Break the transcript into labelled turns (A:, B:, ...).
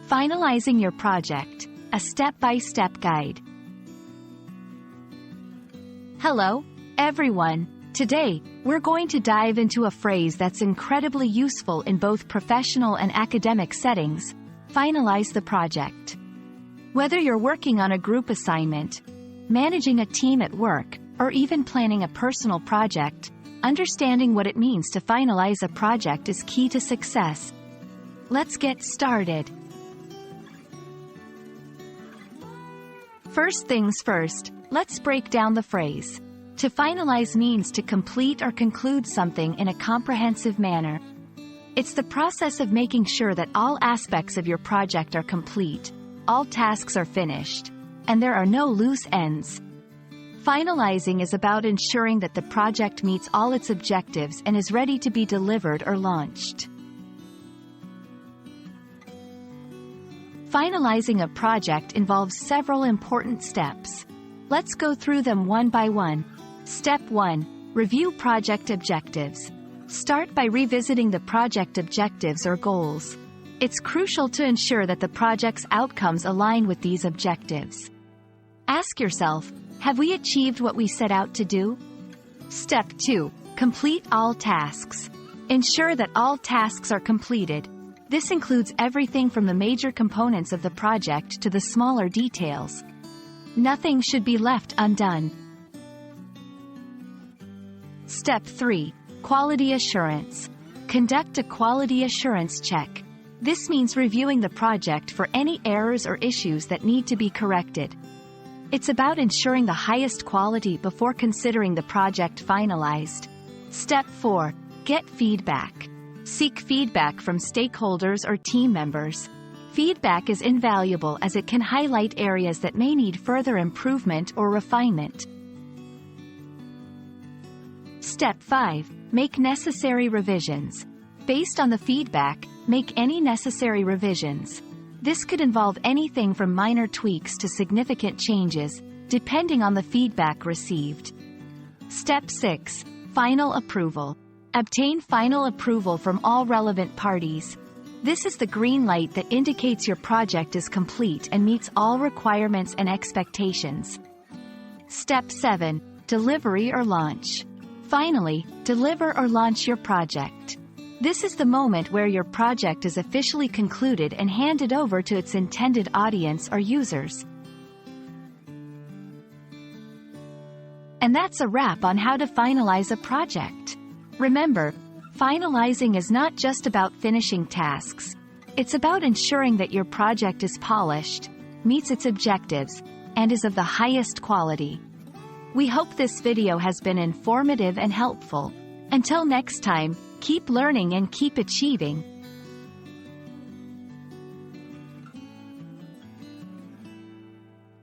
A: Finalizing your project, a step-by-step guide. Hello, everyone. Today, we're going to dive into a phrase that's incredibly useful in both professional and academic settings: finalize the project. Whether you're working on a group assignment, managing a team at work, or even planning a personal project, understanding what it means to finalize a project is key to success. Let's get started. First things first, let's break down the phrase. To finalize means to complete or conclude something in a comprehensive manner. It's the process of making sure that all aspects of your project are complete, all tasks are finished, and there are no loose ends. Finalizing is about ensuring that the project meets all its objectives and is ready to be delivered or launched. Finalizing a project involves several important steps. Let's go through them one by one. Step 1. Review project objectives. Start by revisiting the project objectives or goals. It's crucial to ensure that the project's outcomes align with these objectives. Ask yourself, have we achieved what we set out to do? Step 2. Complete all tasks. Ensure that all tasks are completed. This includes everything from the major components of the project to the smaller details. Nothing should be left undone. Step 3. Quality assurance. Conduct a quality assurance check. This means reviewing the project for any errors or issues that need to be corrected. It's about ensuring the highest quality before considering the project finalized. Step 4. Get feedback. Seek feedback from stakeholders or team members. Feedback is invaluable as it can highlight areas that may need further improvement or refinement. Step 5. Make necessary revisions. Based on the feedback, make any necessary revisions. This could involve anything from minor tweaks to significant changes, depending on the feedback received. Step 6. Final approval. Obtain final approval from all relevant parties. This is the green light that indicates your project is complete and meets all requirements and expectations. Step 7. Delivery or launch. Finally, deliver or launch your project. This is the moment where your project is officially concluded and handed over to its intended audience or users. And that's a wrap on how to finalize a project. Remember, finalizing is not just about finishing tasks. It's about ensuring that your project is polished, meets its objectives, and is of the highest quality. We hope this video has been informative and helpful. Until next time, keep learning and keep achieving.